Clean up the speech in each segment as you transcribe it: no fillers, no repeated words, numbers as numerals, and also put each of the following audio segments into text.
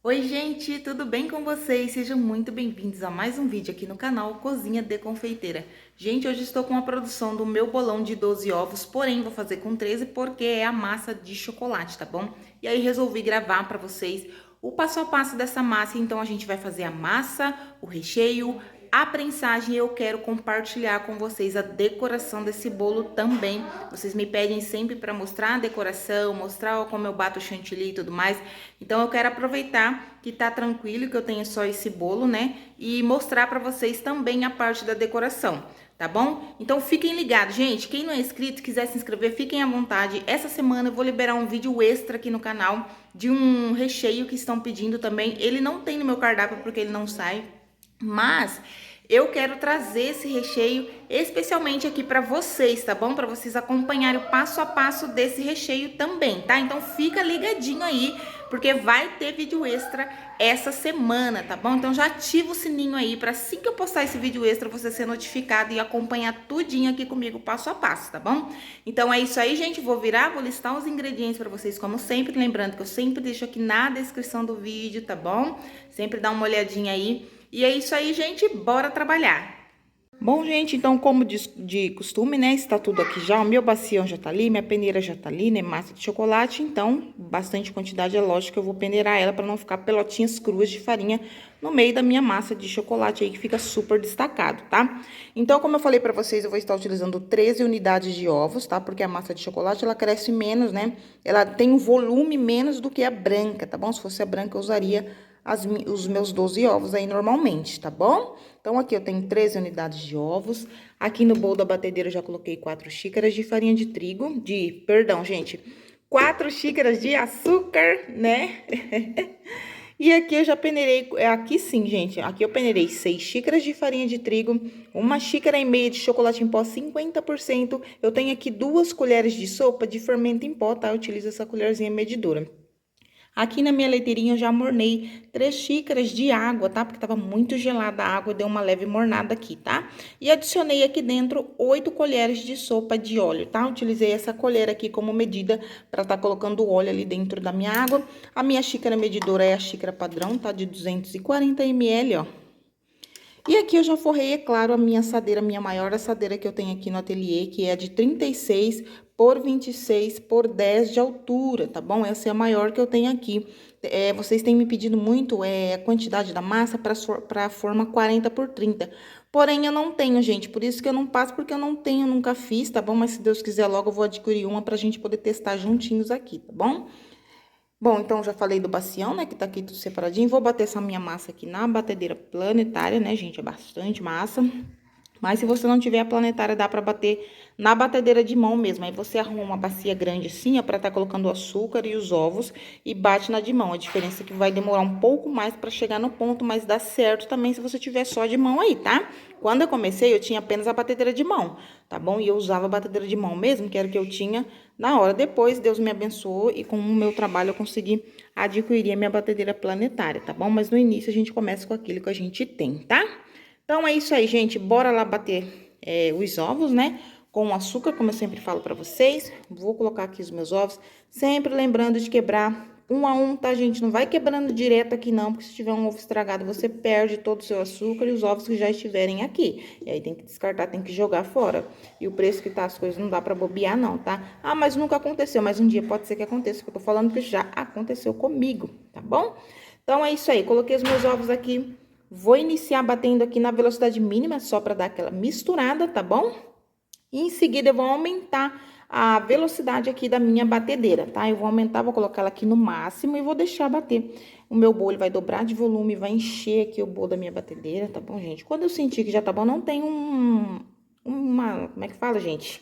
Oi gente, tudo bem com vocês? Sejam muito bem-vindos a mais um vídeo aqui no canal Cozinha de Confeiteira. Gente, hoje estou com a produção do meu bolão de 12 ovos, porém vou fazer com 13 porque é a massa de chocolate, tá bom? E aí resolvi gravar para vocês o passo a passo dessa massa, então a gente vai fazer a massa, o recheio, a prensagem e eu quero compartilhar com vocês a decoração desse bolo também. Vocês me pedem sempre para mostrar a decoração, mostrar como eu bato o chantilly e tudo mais. Então eu quero aproveitar que tá tranquilo, que eu tenho só esse bolo, né? E mostrar para vocês também a parte da decoração, tá bom? Então fiquem ligados, gente. Quem não é inscrito, quiser se inscrever, fiquem à vontade. Essa semana eu vou liberar um vídeo extra aqui no canal de um recheio que estão pedindo também. Ele não tem no meu cardápio porque ele não sai, mas eu quero trazer esse recheio especialmente aqui para vocês, tá bom? Para vocês acompanharem o passo a passo desse recheio também, tá? Então fica ligadinho aí, porque vai ter vídeo extra essa semana, tá bom? Então já ativa o sininho aí para assim que eu postar esse vídeo extra você ser notificado e acompanhar tudinho aqui comigo passo a passo, tá bom? Então é isso aí, gente. Vou listar os ingredientes para vocês como sempre, lembrando que eu sempre deixo aqui na descrição do vídeo, tá bom? Sempre dá uma olhadinha aí. E é isso aí, gente, bora trabalhar. Bom, gente, então, como de costume, né, está tudo aqui já, o meu bacião já tá ali, minha peneira já tá ali, né, massa de chocolate, então, bastante quantidade, é lógico que eu vou peneirar ela para não ficar pelotinhas cruas de farinha no meio da minha massa de chocolate aí, que fica super destacado, tá? Então, como eu falei para vocês, eu vou estar utilizando 13 unidades de ovos, tá? Porque a massa de chocolate, ela cresce menos, né, ela tem um volume menos do que a branca, tá bom? Se fosse a branca, eu usaria os meus 12 ovos aí normalmente, tá bom? Então, aqui eu tenho 13 unidades de ovos. Aqui no bowl da batedeira eu já coloquei 4 xícaras de farinha de trigo, perdão, gente, 4 xícaras de açúcar, né? E aqui eu já peneirei, aqui sim, gente, aqui eu peneirei 6 xícaras de farinha de trigo, 1,5 xícara de chocolate em pó 50%. Eu tenho aqui 2 colheres de sopa de fermento em pó, tá? Eu utilizo essa colherzinha medidora. Aqui na minha leiteirinha eu já mornei 3 xícaras de água, tá? Porque tava muito gelada a água, deu uma leve mornada aqui, tá? E adicionei aqui dentro 8 colheres de sopa de óleo, tá? Utilizei essa colher aqui como medida para tá colocando o óleo ali dentro da minha água. A minha xícara medidora é a xícara padrão, tá? De 240 ml, ó. E aqui eu já forrei, é claro, a minha assadeira, a minha maior assadeira que eu tenho aqui no ateliê, que é de 36 por 26 por 10 de altura, tá bom? Essa é a maior que eu tenho aqui. Vocês têm me pedido muito a quantidade da massa para a forma 40 por 30. Porém, eu não tenho, gente, por isso que eu não passo, porque eu não tenho, nunca fiz, tá bom? Mas se Deus quiser, logo eu vou adquirir uma pra gente poder testar juntinhos aqui, tá bom? Bom, então já falei do bacião, né, que tá aqui tudo separadinho. Vou bater essa minha massa aqui na batedeira planetária, né, gente? É bastante massa. Mas se você não tiver a planetária, dá pra bater na batedeira de mão mesmo. Aí você arruma uma bacia grande assim, ó, pra tá colocando o açúcar e os ovos e bate na de mão. A diferença é que vai demorar um pouco mais pra chegar no ponto, mas dá certo também se você tiver só de mão aí, tá? Quando eu comecei, eu tinha apenas a batedeira de mão, tá bom? E eu usava a batedeira de mão mesmo, que era o que eu tinha na hora. Depois, Deus me abençoou e com o meu trabalho eu consegui adquirir a minha batedeira planetária, tá bom? Mas no início a gente começa com aquilo que a gente tem, tá? Então, é isso aí, gente. Bora lá bater os ovos, né? Com açúcar, como eu sempre falo pra vocês. Vou colocar aqui os meus ovos. Sempre lembrando de quebrar um a um, tá, gente? Não vai quebrando direto aqui, não. Porque se tiver um ovo estragado, você perde todo o seu açúcar e os ovos que já estiverem aqui. E aí, tem que descartar, tem que jogar fora. E o preço que tá as coisas não dá pra bobear, não, tá? Ah, mas nunca aconteceu. Mas um dia pode ser que aconteça. Que eu tô falando que já aconteceu comigo, tá bom? Então, é isso aí. Coloquei os meus ovos aqui. Vou iniciar batendo aqui na velocidade mínima, só para dar aquela misturada, tá bom? E em seguida eu vou aumentar a velocidade aqui da minha batedeira, tá? Eu vou aumentar, vou colocar ela aqui no máximo e vou deixar bater. O meu bolo vai dobrar de volume, vai encher aqui o bolo da minha batedeira, tá bom, gente? Quando eu sentir que já tá bom, não tem como é que fala, gente?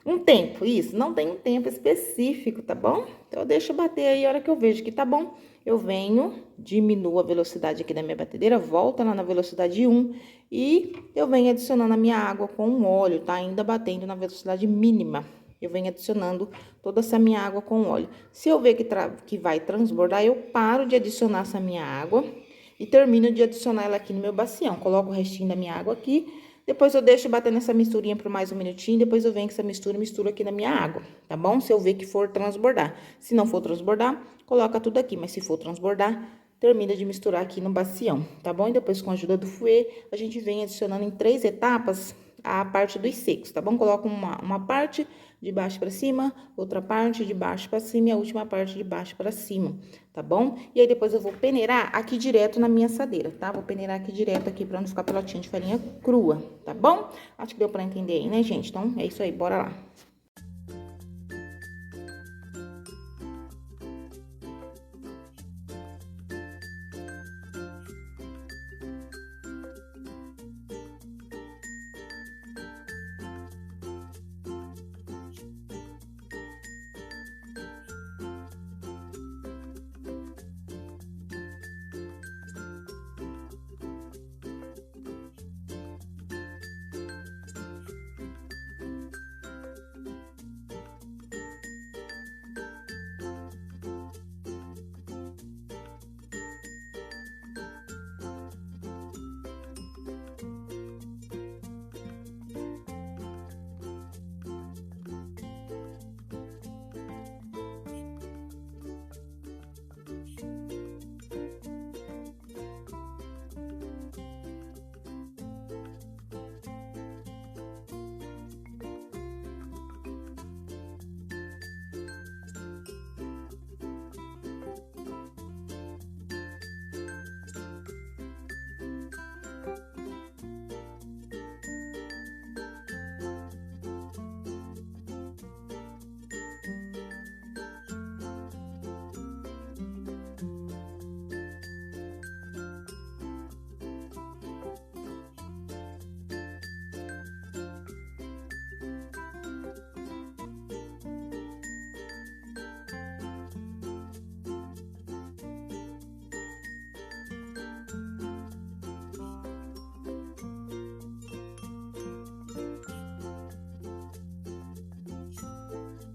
Um tempo, isso, não tem um tempo específico, tá bom? Então, eu deixo bater aí, a hora que eu vejo que tá bom, eu venho, diminuo a velocidade aqui da minha batedeira, volta lá na velocidade 1 e eu venho adicionando a minha água com o óleo, tá? Ainda batendo na velocidade mínima. Eu venho adicionando toda essa minha água com óleo. Se eu ver que vai transbordar, eu paro de adicionar essa minha água e termino de adicionar ela aqui no meu bacião. Coloco o restinho da minha água aqui. Depois eu deixo bater nessa misturinha por mais um minutinho, depois eu venho com essa mistura e misturo aqui na minha água, tá bom? Se eu ver que for transbordar. Se não for transbordar, coloca tudo aqui, mas se for transbordar, termina de misturar aqui no bacião, tá bom? E depois, com a ajuda do fouet, a gente vem adicionando em 3 etapas a parte dos secos, tá bom? Coloca uma parte de baixo para cima, outra parte de baixo para cima e a última parte de baixo para cima, tá bom? E aí, depois eu vou peneirar aqui direto na minha assadeira, tá? Vou peneirar aqui direto aqui pra não ficar pelotinha de farinha crua, tá bom? Acho que deu pra entender aí, né, gente? Então, é isso aí, bora lá.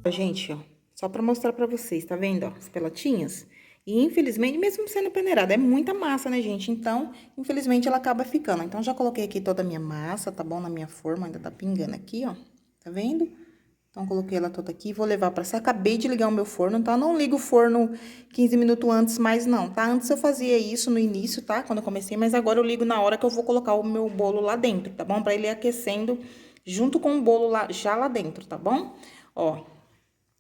Gente, ó, só pra mostrar pra vocês, tá vendo, ó, as pelotinhas? E, infelizmente, mesmo sendo peneirada, é muita massa, né, gente? Então, infelizmente, ela acaba ficando. Então, já coloquei aqui toda a minha massa, tá bom? Na minha forma, ainda tá pingando aqui, ó, tá vendo? Então, coloquei ela toda aqui, vou levar pra assar. Acabei de ligar o meu forno, tá? Não ligo o forno 15 minutos antes mais, não, tá? Antes eu fazia isso no início, tá? Quando eu comecei, mas agora eu ligo na hora que eu vou colocar o meu bolo lá dentro, tá bom? Pra ele ir aquecendo junto com o bolo lá, já lá dentro, tá bom? Ó.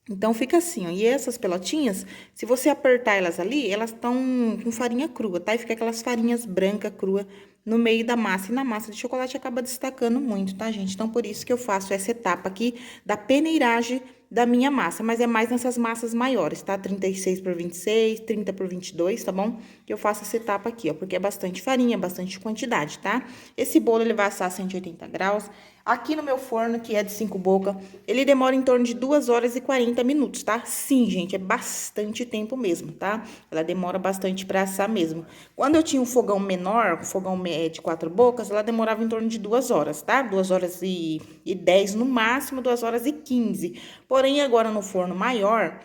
Então, fica assim, ó. E essas pelotinhas, se você apertar elas ali, elas estão com farinha crua, tá? E fica aquelas farinhas branca crua no meio da massa. E na massa de chocolate acaba destacando muito, tá, gente? Então, por isso que eu faço essa etapa aqui da peneiragem da minha massa. Mas é mais nessas massas maiores, tá? 36 por 26, 30 por 22, tá bom? Que eu faço essa etapa aqui, ó. Porque é bastante farinha, bastante quantidade, tá? Esse bolo, ele vai assar a 180 graus. Aqui no meu forno, que é de 5 bocas, ele demora em torno de 2 horas e 40 minutos, tá? Sim, gente, é bastante tempo mesmo, tá? Ela demora bastante pra assar mesmo. Quando eu tinha um fogão menor, um fogão de 4 bocas, ela demorava em torno de 2 horas, tá? 2 horas e 10 no máximo, 2 horas e 15. Porém, agora no forno maior,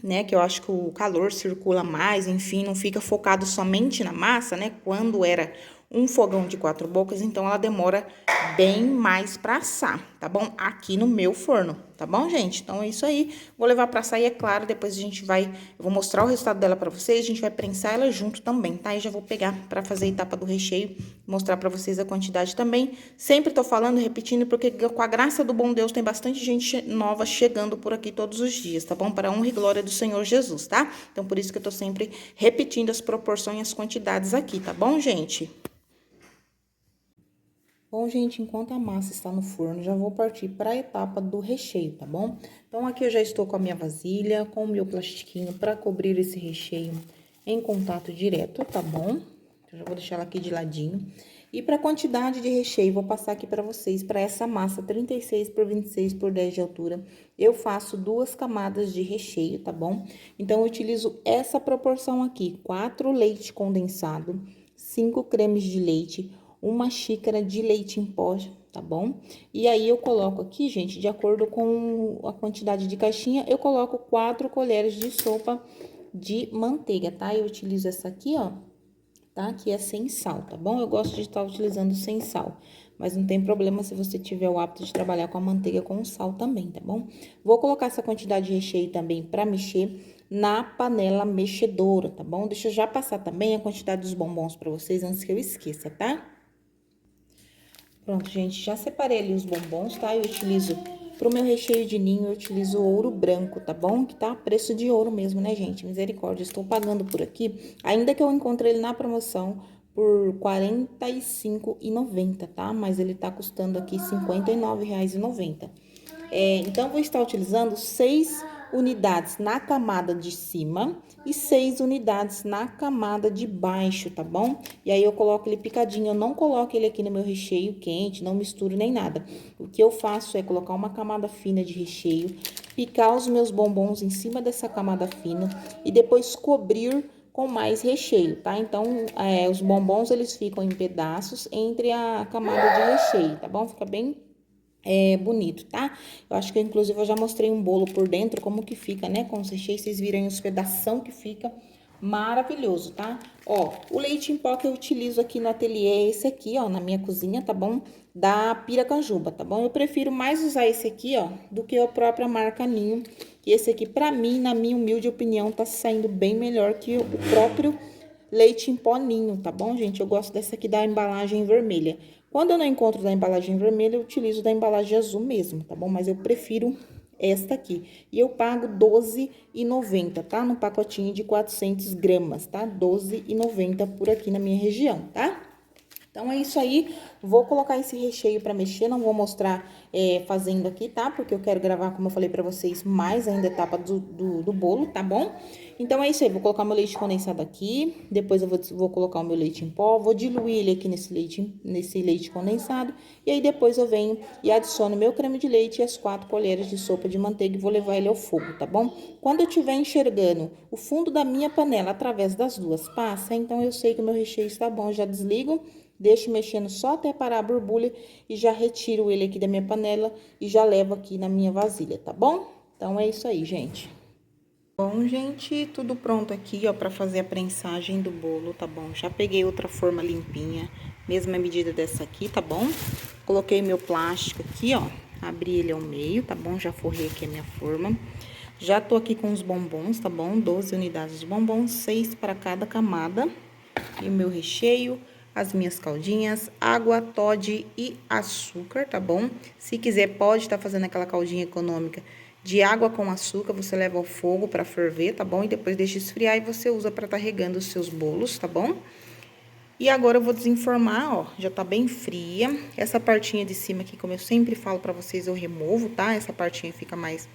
né, que eu acho que o calor circula mais, enfim, não fica focado somente na massa, né, quando era um fogão de 4 bocas, então ela demora bem mais pra assar, tá bom? Aqui no meu forno, tá bom, gente? Então, é isso aí. Vou levar pra assar e, é claro, depois a gente vai... Eu vou mostrar o resultado dela pra vocês, a gente vai prensar ela junto também, tá? E já vou pegar pra fazer a etapa do recheio, mostrar pra vocês a quantidade também. Sempre tô falando, repetindo, porque com a graça do bom Deus tem bastante gente nova chegando por aqui todos os dias, tá bom? Para a honra e glória do Senhor Jesus, tá? Então, por isso que eu tô sempre repetindo as proporções e as quantidades aqui, tá bom, gente? Bom, gente, enquanto a massa está no forno, já vou partir para a etapa do recheio, tá bom? Então, aqui eu já estou com a minha vasilha, com o meu plastiquinho para cobrir esse recheio em contato direto, tá bom? Eu já vou deixar ela aqui de ladinho. E para a quantidade de recheio, vou passar aqui para vocês, para essa massa 36 por 26 por 10 de altura, eu faço 2 camadas de recheio, tá bom? Então, eu utilizo essa proporção aqui, 4 leite condensado, 5 cremes de leite, 1 xícara de leite em pó, tá bom? E aí, eu coloco aqui, gente, de acordo com a quantidade de caixinha, eu coloco 4 colheres de sopa de manteiga, tá? Eu utilizo essa aqui, ó, tá? Que é sem sal, tá bom? Eu gosto de estar utilizando sem sal, mas não tem problema se você tiver o hábito de trabalhar com a manteiga com sal também, tá bom? Vou colocar essa quantidade de recheio também pra mexer. na panela mexedora, tá bom? Deixa eu já passar também a quantidade dos bombons pra vocês antes que eu esqueça, tá? Pronto, gente, já separei ali os bombons, tá? Eu utilizo, pro meu recheio de ninho, eu utilizo ouro branco, tá bom? Que tá preço de ouro mesmo, né, gente? Misericórdia, estou pagando por aqui, ainda que eu encontrei ele na promoção por R$ 45,90, tá? Mas ele tá custando aqui R$ 59,90. Então, vou estar utilizando 6 unidades na camada de cima e 6 unidades na camada de baixo, tá bom? E aí, eu coloco ele picadinho, eu não coloco ele aqui no meu recheio quente, não misturo nem nada. O que eu faço é colocar uma camada fina de recheio, picar os meus bombons em cima dessa camada fina e depois cobrir com mais recheio, tá? Então, os bombons, eles ficam em pedaços entre a camada de recheio, tá bom? Fica bem bonito, tá? Eu acho que, inclusive, eu já mostrei um bolo por dentro, como que fica, né? Com os recheios, vocês viram aí os pedação que fica maravilhoso, tá? Ó, o leite em pó que eu utilizo aqui no ateliê é esse aqui, ó, na minha cozinha, tá bom? Da Piracanjuba, tá bom? Eu prefiro mais usar esse aqui, ó, do que a própria marca Ninho. E esse aqui, pra mim, na minha humilde opinião, tá saindo bem melhor que o próprio leite em pó Ninho, tá bom, gente? Eu gosto dessa aqui da embalagem vermelha. Quando eu não encontro da embalagem vermelha, eu utilizo da embalagem azul mesmo, tá bom? Mas eu prefiro esta aqui. E eu pago R$12,90, tá? No pacotinho de 400 gramas, tá? R$12,90 por aqui na minha região, tá? Então, é isso aí. Vou colocar esse recheio pra mexer, não vou mostrar fazendo aqui, tá? Porque eu quero gravar, como eu falei pra vocês, mais ainda a etapa do bolo, tá bom? Então, é isso aí. Vou colocar meu leite condensado aqui. Depois eu vou colocar o meu leite em pó. Vou diluir ele aqui nesse leite condensado. E aí, depois eu venho e adiciono meu creme de leite e as 4 colheres de sopa de manteiga e vou levar ele ao fogo, tá bom? Quando eu estiver enxergando o fundo da minha panela através das duas passas, então eu sei que o meu recheio está bom. Eu já desligo. Deixo mexendo só até parar a borbulha e já retiro ele aqui da minha panela e já levo aqui na minha vasilha, tá bom? Então, é isso aí, gente. Bom, gente, tudo pronto aqui, ó, pra fazer a prensagem do bolo, tá bom? Já peguei outra forma limpinha, mesma medida dessa aqui, tá bom? Coloquei meu plástico aqui, ó, abri ele ao meio, tá bom? Já forrei aqui a minha forma. Já tô aqui com os bombons, tá bom? 12 unidades de bombons, 6 para cada camada. E o meu recheio, as minhas caldinhas, água, Toddy e açúcar, tá bom? Se quiser, pode estar fazendo aquela caldinha econômica de água com açúcar, você leva ao fogo para ferver, tá bom? E depois deixa esfriar e você usa para estar regando os seus bolos, tá bom? E agora eu vou desenformar, ó, já tá bem fria. Essa partinha de cima aqui, como eu sempre falo pra vocês, eu removo, tá? Essa partinha fica mais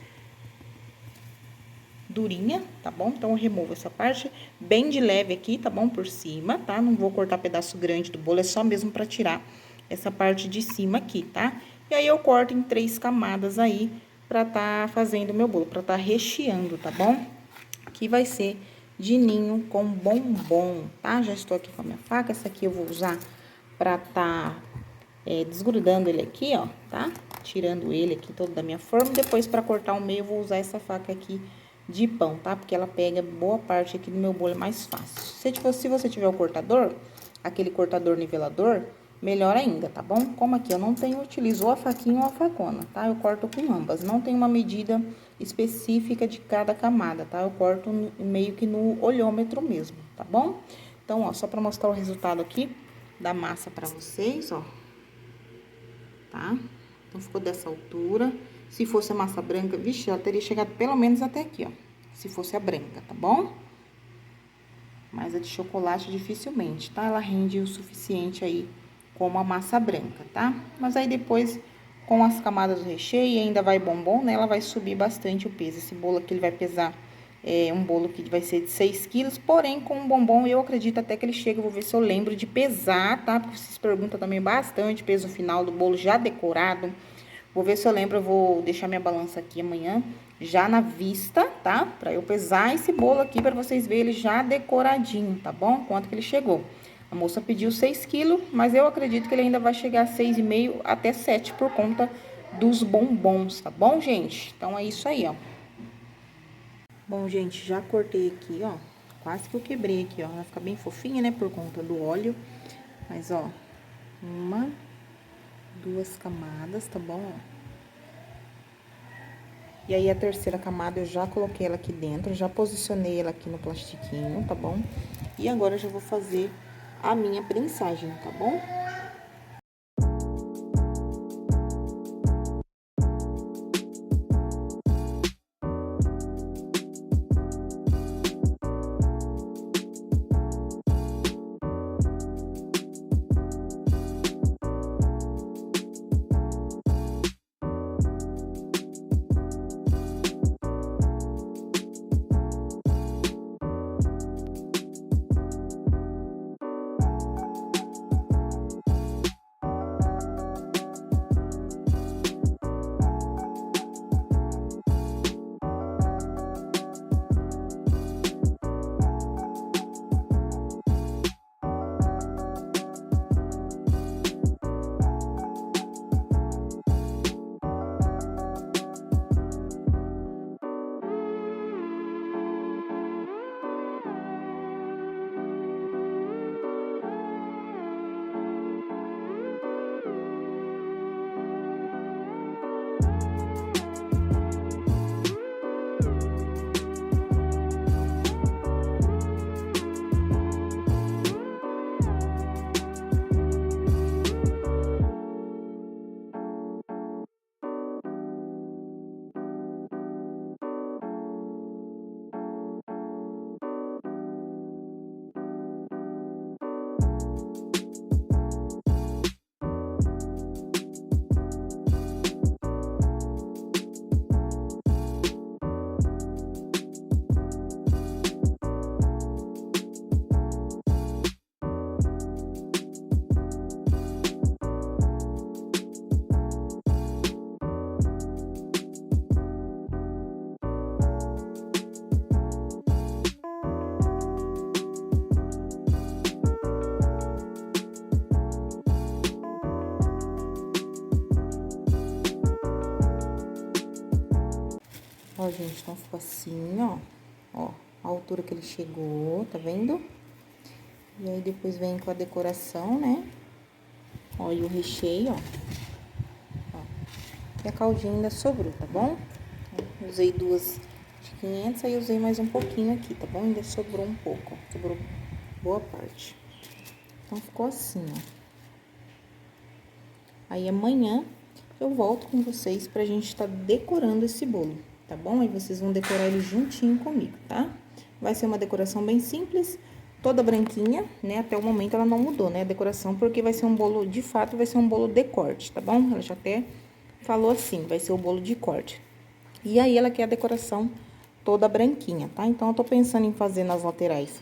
durinha, tá bom? Então, eu removo essa parte bem de leve aqui, tá bom? Por cima, tá? Não vou cortar pedaço grande do bolo, é só mesmo pra tirar essa parte de cima aqui, tá? E aí, eu corto em 3 camadas aí pra tá fazendo o meu bolo, pra tá recheando, tá bom? Aqui vai ser de ninho com bombom, tá? Já estou aqui com a minha faca, essa aqui eu vou usar pra tá desgrudando ele aqui, ó, tá? Tirando ele aqui todo da minha forma. Depois, pra cortar o meio, eu vou usar essa faca aqui de pão, tá? Porque ela pega boa parte aqui do meu bolo, é mais fácil. Se você tiver o cortador, aquele cortador nivelador, melhor ainda, tá bom? Como aqui eu não tenho, eu utilizo ou a faquinha ou a facona, tá? Eu corto com ambas. Não tem uma medida específica de cada camada, tá? Eu corto meio que no olhômetro mesmo, tá bom? Então, ó, só pra mostrar o resultado aqui da massa pra vocês, ó. Tá? Então, ficou dessa altura. Se fosse a massa branca, vixe, ela teria chegado pelo menos até aqui, ó. Se fosse a branca, tá bom? Mas a de chocolate, dificilmente, tá? Ela rende o suficiente aí como a massa branca, tá? Mas aí depois, com as camadas do recheio e ainda vai bombom, né? Ela vai subir bastante o peso. Esse bolo aqui, ele vai pesar um bolo que vai ser de 6 quilos, porém, com o bombom, eu acredito até que ele chega. Eu vou ver se eu lembro de pesar, tá? Porque vocês perguntam também bastante peso final do bolo já decorado. Vou ver se eu lembro, eu vou deixar minha balança aqui amanhã, já na vista, tá? Pra eu pesar esse bolo aqui, pra vocês verem ele já decoradinho, tá bom? Quanto que ele chegou. A moça pediu 6 quilos, mas eu acredito que ele ainda vai chegar a 6,5 até 7 por conta dos bombons, tá bom, gente? Então, é isso aí, ó. Bom, gente, já cortei aqui, ó. Quase que eu quebrei aqui, ó. Vai ficar bem fofinha, né, por conta do óleo. Mas, ó, 2 camadas, tá bom? E aí, a terceira camada eu já coloquei ela aqui dentro, já posicionei ela aqui no plastiquinho, tá bom? E agora eu já vou fazer a minha prensagem, tá bom? Ó, gente, então ficou assim, ó. Ó, a altura que ele chegou, tá vendo? E aí, depois vem com a decoração, né? Ó, e o recheio, ó. E a caldinha ainda sobrou, tá bom? Usei duas de 500, aí usei mais um pouquinho aqui, tá bom? Ainda sobrou um pouco, ó. Sobrou boa parte. Então, ficou assim, ó. Aí, amanhã eu volto com vocês pra gente tá decorando esse bolo, tá bom? Aí, vocês vão decorar ele juntinho comigo, tá? Vai ser uma decoração bem simples, toda branquinha, né? Até o momento ela não mudou, né? A decoração, porque vai ser um bolo, de fato, vai ser um bolo de corte, tá bom? Ela já até falou assim, vai ser o bolo de corte. E aí, ela quer a decoração toda branquinha, tá? Então, eu tô pensando em fazer nas laterais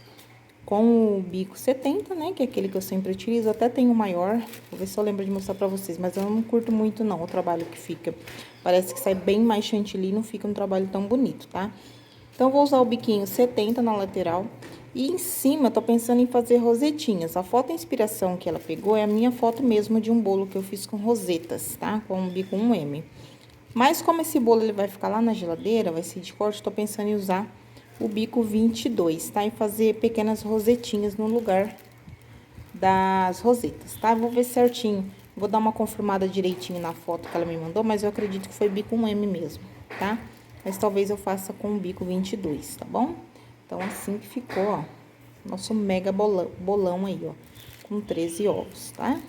com o bico 70, né? Que é aquele que eu sempre utilizo. Até tem o maior, vou ver se eu lembro de mostrar pra vocês. Mas eu não curto muito, não, o trabalho que fica. Parece que sai bem mais chantilly, não fica um trabalho tão bonito, tá? Então, eu vou usar o biquinho 70 na lateral. E em cima, eu tô pensando em fazer rosetinhas. A foto inspiração que ela pegou é a minha foto mesmo de um bolo que eu fiz com rosetas, tá? Com o bico 1M. Mas como esse bolo ele vai ficar lá na geladeira, vai ser de corte, tô pensando em usar o bico 22, tá? E fazer pequenas rosetinhas no lugar das rosetas, tá? Vou ver certinho, vou dar uma confirmada direitinho na foto que ela me mandou, mas eu acredito que foi bico 1M mesmo, tá? Mas talvez eu faça com o bico 22, tá bom? Então, assim que ficou, ó, nosso mega bolão aí, ó, com 13 ovos, tá?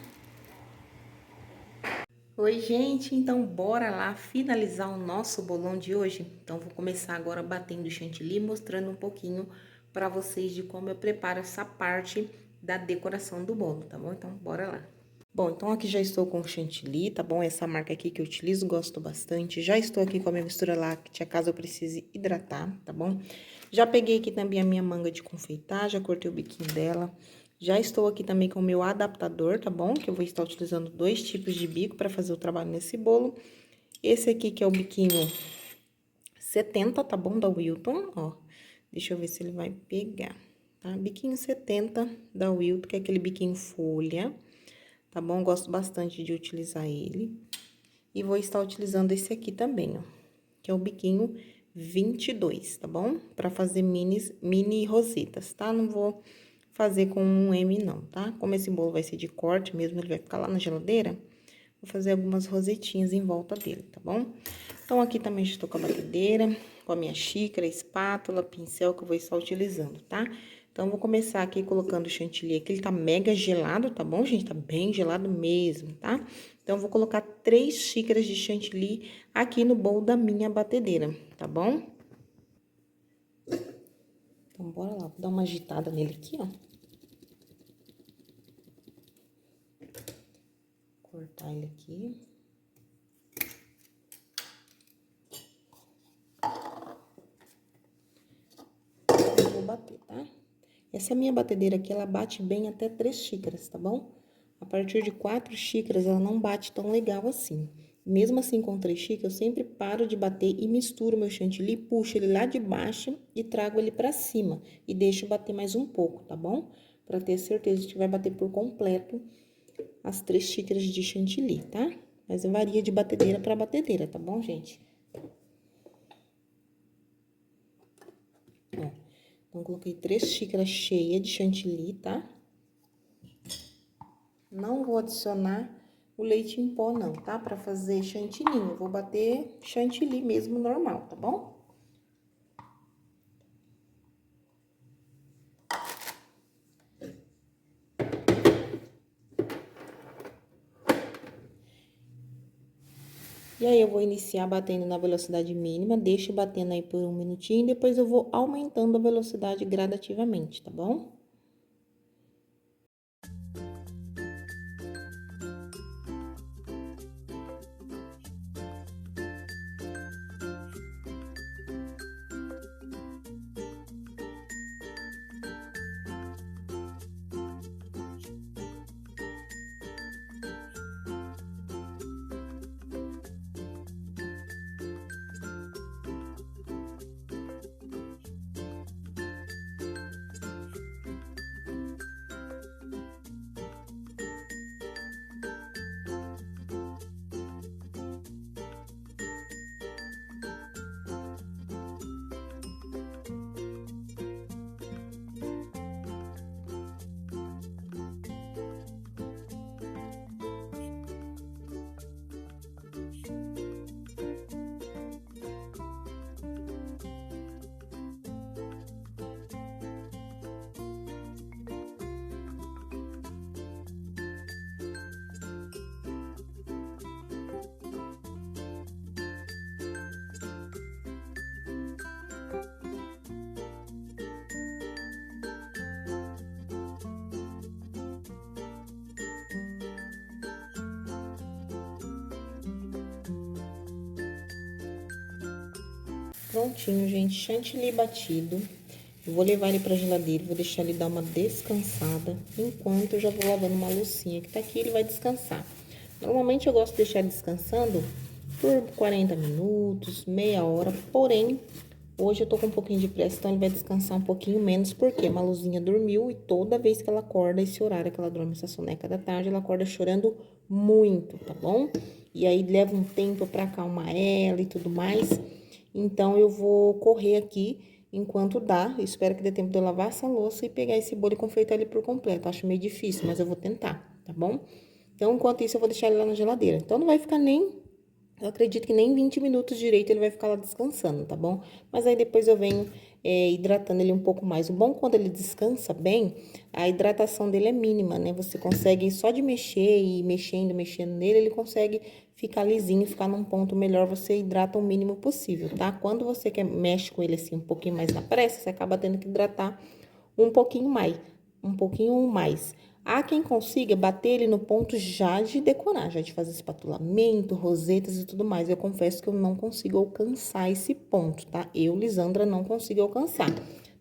Oi, gente, então bora lá finalizar o nosso bolão de hoje? Então, vou começar agora batendo chantilly, mostrando um pouquinho para vocês de como eu preparo essa parte da decoração do bolo, tá bom? Então, bora lá. Bom, então aqui já estou com o chantilly, tá bom? Essa marca aqui que eu utilizo, gosto bastante. Já estou aqui com a minha mistura láctea, caso eu precise hidratar, tá bom? Já peguei aqui também a minha manga de confeitar, já cortei o biquinho dela. Já estou aqui também com o meu adaptador, tá bom? Que eu vou estar utilizando 2 tipos de bico para fazer o trabalho nesse bolo. Esse aqui que é o biquinho 70, tá bom? Da Wilton, ó. Deixa eu ver se ele vai pegar, tá? Biquinho 70 da Wilton, que é aquele biquinho folha, tá bom? Gosto bastante de utilizar ele. E vou estar utilizando esse aqui também, ó, que é o biquinho 22, tá bom? Pra fazer mini rosetas, tá? Não vou fazer com um M não, tá? Como esse bolo vai ser de corte mesmo, ele vai ficar lá na geladeira, vou fazer algumas rosetinhas em volta dele, tá bom? Então, aqui também já estou com a batedeira, com a minha xícara, espátula, pincel que eu vou estar utilizando, tá? Então, vou começar aqui colocando o chantilly aqui, ele tá mega gelado, tá bom, gente? Tá bem gelado mesmo, tá? Então, eu vou colocar 3 xícaras de chantilly aqui no bowl da minha batedeira, tá bom? Então, bora lá, vou dar uma agitada nele aqui, ó. Cortar ele aqui. Eu vou bater, tá? Essa minha batedeira aqui, ela bate bem até 3 xícaras, tá bom? A partir de 4 xícaras, ela não bate tão legal assim. Mesmo assim, com 3 xícaras, eu sempre paro de bater e misturo meu chantilly, puxo ele lá de baixo e trago ele pra cima. E deixo bater mais um pouco, tá bom? Pra ter certeza de que vai bater por completo as 3 xícaras de chantilly, tá? Mas varia de batedeira pra batedeira, tá bom, gente? Ó, então, coloquei 3 xícaras cheias de chantilly, tá? Não vou adicionar o leite em pó, não, tá? Pra fazer chantilly, eu vou bater chantilly mesmo normal, tá bom? E aí, eu vou iniciar batendo na velocidade mínima, deixo batendo aí por 1 minutinho, depois eu vou aumentando a velocidade gradativamente, tá bom? Prontinho, gente, chantilly batido. Eu vou levar ele pra geladeira, vou deixar ele dar uma descansada, enquanto eu já vou lavando uma loucinha que tá aqui, ele vai descansar. Normalmente eu gosto de deixar descansando por 40 minutos, meia hora, porém, hoje eu tô com um pouquinho de pressa, então ele vai descansar um pouquinho menos, porque a Maluzinha dormiu e toda vez que ela acorda, esse horário que ela dorme, essa soneca da tarde, ela acorda chorando muito, tá bom? E aí leva um tempo pra acalmar ela e tudo mais. Então, eu vou correr aqui enquanto dá. Eu espero que dê tempo de eu lavar essa louça e pegar esse bolo e confeitar ele por completo. Acho meio difícil, mas eu vou tentar, tá bom? Então, enquanto isso, eu vou deixar ele lá na geladeira. Então, não vai ficar nem... Eu acredito que nem 20 minutos direito ele vai ficar lá descansando, tá bom? Mas aí depois eu venho hidratando ele um pouco mais. O bom quando ele descansa bem, a hidratação dele é mínima, né? Você consegue só de mexer e mexendo nele, ele consegue ficar lisinho, ficar num ponto melhor, você hidrata o mínimo possível, tá? Quando você mexe com ele assim um pouquinho mais na pressa, você acaba tendo que hidratar um pouquinho mais, um pouquinho mais. Há quem consiga bater ele no ponto já de decorar, já de fazer espatulamento, rosetas e tudo mais. Eu confesso que eu não consigo alcançar esse ponto, tá? Eu, Lisandra, não consigo alcançar,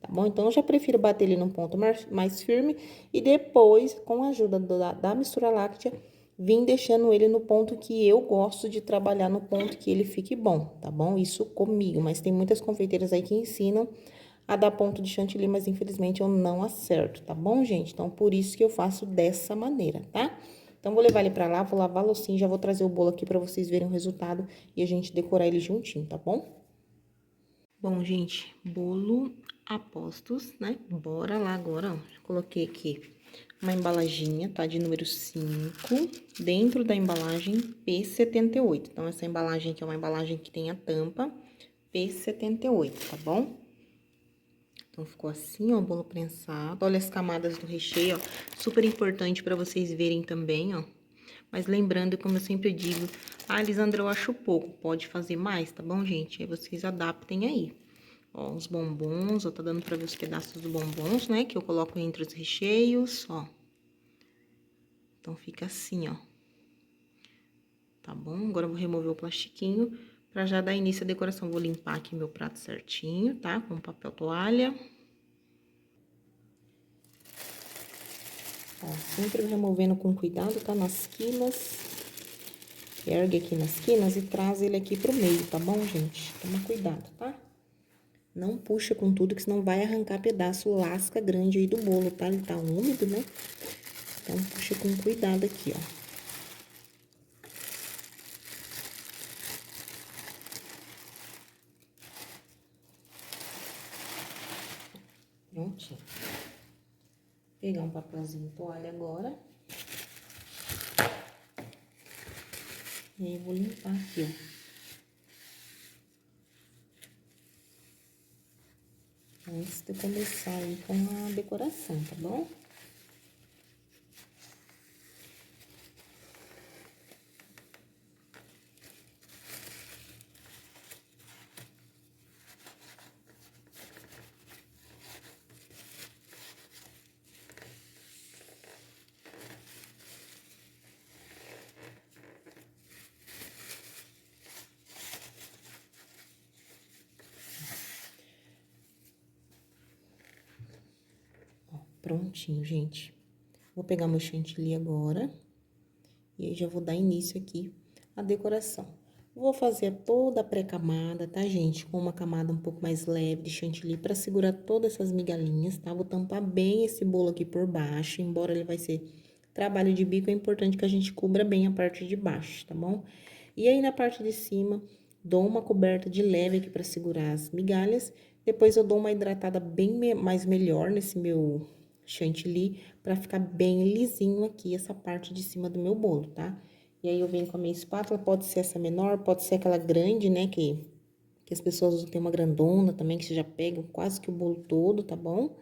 tá bom? Então, eu já prefiro bater ele num ponto mais firme e depois, com a ajuda da mistura láctea, vim deixando ele no ponto que eu gosto de trabalhar, no ponto que ele fique bom, tá bom? Isso comigo, mas tem muitas confeiteiras aí que ensinam a dar ponto de chantilly, mas infelizmente eu não acerto, tá bom, gente? Então, por isso que eu faço dessa maneira, tá? Então, vou levar ele pra lá, vou lavar a loucinha, já vou trazer o bolo aqui pra vocês verem o resultado e a gente decorar ele juntinho, tá bom? Bom, gente, bolo a postos, né? Bora lá agora, ó. Coloquei aqui uma embalaginha, tá? De número 5, dentro da embalagem P78. Então, essa embalagem aqui é uma embalagem que tem a tampa P78, tá bom? Então, ficou assim, ó, o bolo prensado. Olha as camadas do recheio, ó. Super importante pra vocês verem também, ó. Mas lembrando, como eu sempre digo, ah, Lisandra, eu acho pouco. Pode fazer mais, tá bom, gente? Aí vocês adaptem aí. Ó, os bombons, ó, tá dando pra ver os pedaços dos bombons, né? Que eu coloco entre os recheios, ó. Então, fica assim, ó. Tá bom? Agora, eu vou remover o plastiquinho pra já dar início à decoração. Vou limpar aqui meu prato certinho, tá? Com papel toalha. Ó, sempre removendo com cuidado, tá? Nas quinas. Ergue aqui nas quinas e traz ele aqui pro meio, tá bom, gente? Toma cuidado, tá? Não puxa com tudo, que senão vai arrancar pedaço lasca grande aí do bolo, tá? Ele tá úmido, né? Então, puxa com cuidado aqui, ó. Prontinho. Vou pegar um papelzinho toalha agora. E aí, eu vou limpar aqui, ó. Antes de eu começar aí com a decoração, tá bom? Prontinho, gente. Vou pegar meu chantilly agora. E aí, já vou dar início aqui à decoração. Vou fazer toda a pré-camada, tá, gente? Com uma camada um pouco mais leve de chantilly pra segurar todas essas migalhinhas, tá? Vou tampar bem esse bolo aqui por baixo. Embora ele vai ser trabalho de bico, é importante que a gente cubra bem a parte de baixo, tá bom? E aí, na parte de cima, dou uma coberta de leve aqui pra segurar as migalhas. Depois, eu dou uma hidratada bem mais melhor nesse meu chantilly, pra ficar bem lisinho aqui essa parte de cima do meu bolo, tá? E aí, eu venho com a minha espátula, pode ser essa menor, pode ser aquela grande, né, que as pessoas usam, tem uma grandona também, que você já pega quase que o bolo todo, tá bom?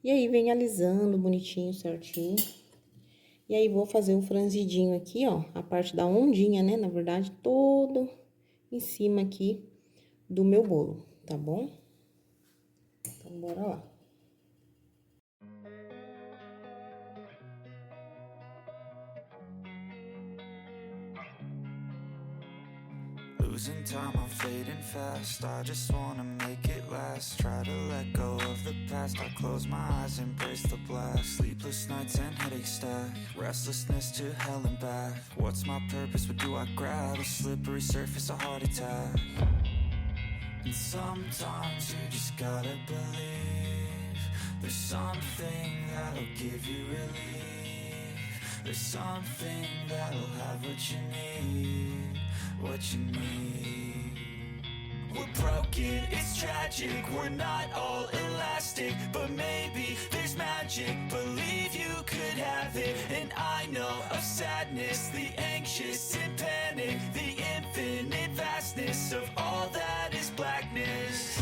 E aí, vem alisando bonitinho, certinho. E aí, vou fazer um franzidinho aqui, ó, a parte da ondinha, né, na verdade, todo em cima aqui do meu bolo, tá bom? Então, bora lá. Losing time, I'm fading fast. I just wanna make it last. Try to let go of the past. I close my eyes, embrace the blast. Sleepless nights and headaches stack. Restlessness to hell and back. What's my purpose? What do I grab? A slippery surface, a heart attack. And sometimes you just gotta believe. There's something that'll give you relief. There's something that'll have what you need. What you need. We're broken, it's tragic. We're not all elastic, but maybe there's magic. Believe you could have it. And I know of sadness, the anxious and panic, the infinite vastness of all that is blackness.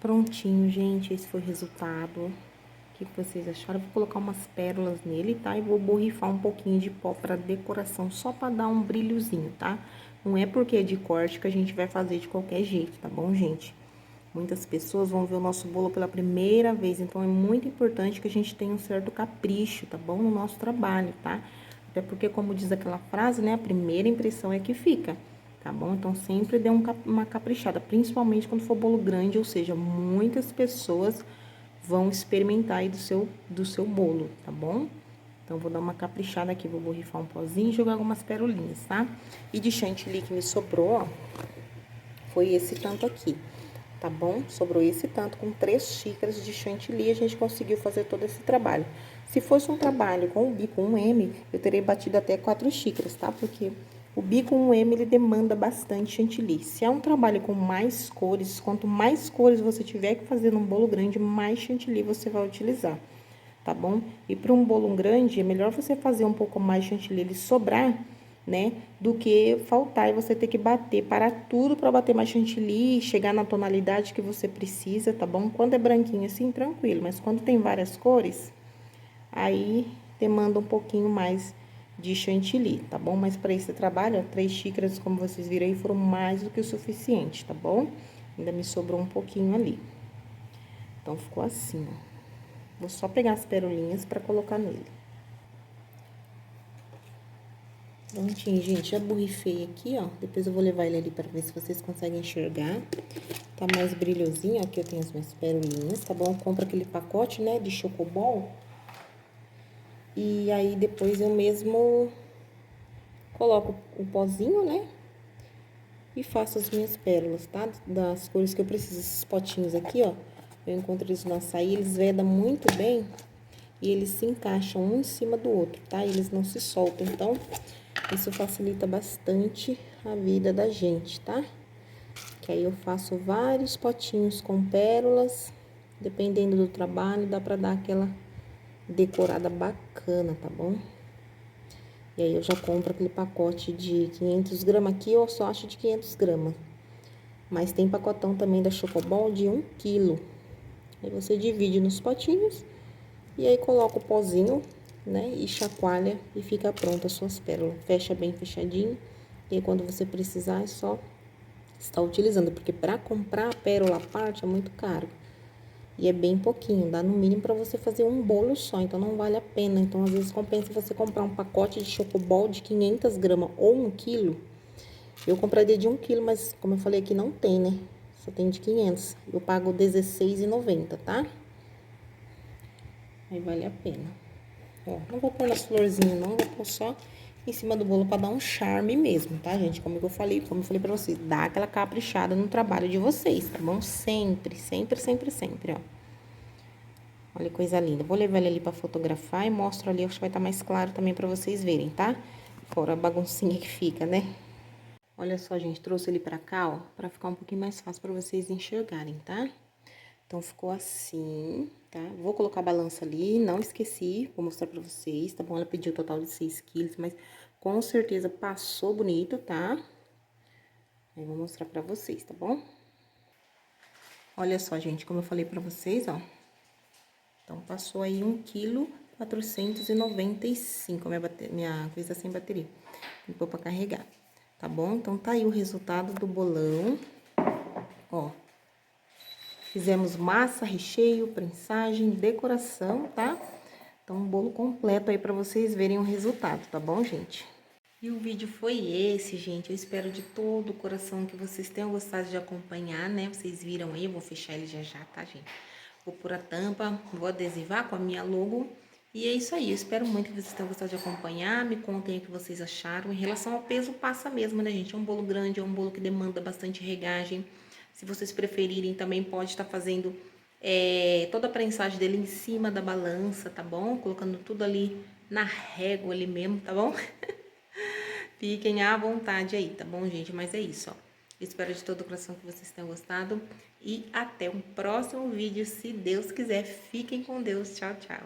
Prontinho, gente, esse foi o resultado. O que vocês acharam? Eu vou colocar umas pérolas nele, tá? E vou borrifar um pouquinho de pó pra decoração, só pra dar um brilhozinho, tá? Não é porque é de corte que a gente vai fazer de qualquer jeito, tá bom, gente? Muitas pessoas vão ver o nosso bolo pela primeira vez, então é muito importante que a gente tenha um certo capricho, tá bom? No nosso trabalho, tá? Até porque, como diz aquela frase, né? A primeira impressão é que fica, tá bom? Então, sempre dê uma caprichada, principalmente quando for bolo grande, ou seja, muitas pessoas vão experimentar aí do seu bolo, tá bom? Então, vou dar uma caprichada aqui, vou borrifar um pozinho e jogar algumas perolinhas, tá? E de chantilly que me sobrou, ó, foi esse tanto aqui, tá bom? Sobrou esse tanto, com 3 xícaras de chantilly, a gente conseguiu fazer todo esse trabalho. Se fosse um trabalho com o bico 1M, eu teria batido até 4 xícaras, tá? Porque o bico 1M, ele demanda bastante chantilly. Se é um trabalho com mais cores, quanto mais cores você tiver que fazer num bolo grande, mais chantilly você vai utilizar, tá bom? E para um bolo grande, é melhor você fazer um pouco mais de chantilly, ele sobrar, né? Do que faltar e você ter que bater, parar tudo para bater mais chantilly, chegar na tonalidade que você precisa, tá bom? Quando é branquinho assim, tranquilo, mas quando tem várias cores, aí demanda um pouquinho mais de chantilly, tá bom? Mas para esse trabalho, ó, 3 xícaras, como vocês viram aí, foram mais do que o suficiente, tá bom? Ainda me sobrou um pouquinho ali. Então, ficou assim, ó. Vou só pegar as perolinhas para colocar nele. Prontinho, gente, já borrifei aqui, ó. Depois eu vou levar ele ali para ver se vocês conseguem enxergar. Tá mais brilhosinho, aqui eu tenho as minhas perolinhas, tá bom? Compra aquele pacote, né, de chocobol. E aí, depois eu mesmo coloco o pozinho, né? E faço as minhas pérolas, tá? Das cores que eu preciso. Esses potinhos aqui, ó, eu encontro eles no açaí, eles vedam muito bem. E eles se encaixam um em cima do outro, tá? Eles não se soltam, então isso facilita bastante a vida da gente, tá? Que aí eu faço vários potinhos com pérolas, dependendo do trabalho, dá pra dar aquela decorada bacana, tá bom? E aí eu já compro aquele pacote de 500 gramas aqui, eu só acho de 500 gramas. Mas tem pacotão também da Chocobol de 1 quilo. Aí você divide nos potinhos e aí coloca o pozinho, né? E chacoalha e fica pronta as suas pérolas. Fecha bem fechadinho. E aí quando você precisar é só estar utilizando. Porque para comprar a pérola à parte é muito caro. E é bem pouquinho, dá no mínimo para você fazer um bolo só, então não vale a pena. Então, às vezes, compensa você comprar um pacote de chocobol de 500 gramas ou 1 quilo. Eu compraria de 1 quilo, mas como eu falei aqui, não tem, né? Só tem de 500. Eu pago R$16,90, tá? Aí vale a pena. Ó, não vou pôr nas florzinhas, não. Vou pôr só em cima do bolo pra dar um charme mesmo, tá, gente? Como eu falei pra vocês, dá aquela caprichada no trabalho de vocês, tá bom? Sempre, sempre, sempre, sempre, ó. Olha que coisa linda. Vou levar ele ali pra fotografar e mostro ali, acho que vai estar mais claro também pra vocês verem, tá? Fora a baguncinha que fica, né? Olha só, gente, trouxe ele pra cá, ó, pra ficar um pouquinho mais fácil pra vocês enxergarem, tá? Então, ficou assim, tá? Vou colocar a balança ali, não esqueci, vou mostrar pra vocês, tá bom? Ela pediu o total de 6 quilos, mas com certeza passou bonito, tá? Aí, vou mostrar pra vocês, tá bom? Olha só, gente, como eu falei pra vocês, ó. Então, passou aí 1,495 kg, minha coisa sem bateria. Tem que pôr pra carregar, tá bom? Então, tá aí o resultado do bolão, ó. Fizemos massa, recheio, prensagem, decoração, tá? Então, um bolo completo aí pra vocês verem o resultado, tá bom, gente? E o vídeo foi esse, gente. Eu espero de todo o coração que vocês tenham gostado de acompanhar, né? Vocês viram aí, eu vou fechar ele já já, tá, gente? Vou pôr a tampa, vou adesivar com a minha logo. E é isso aí, eu espero muito que vocês tenham gostado de acompanhar. Me contem o que vocês acharam. Em relação ao peso, passa mesmo, né, gente? É um bolo grande, é um bolo que demanda bastante regagem. Se vocês preferirem, também pode estar fazendo toda a prensagem dele em cima da balança, tá bom? Colocando tudo ali na régua ali mesmo, tá bom? Fiquem à vontade aí, tá bom, gente? Mas é isso, ó. Espero de todo o coração que vocês tenham gostado. E até um próximo vídeo, se Deus quiser. Fiquem com Deus. Tchau, tchau.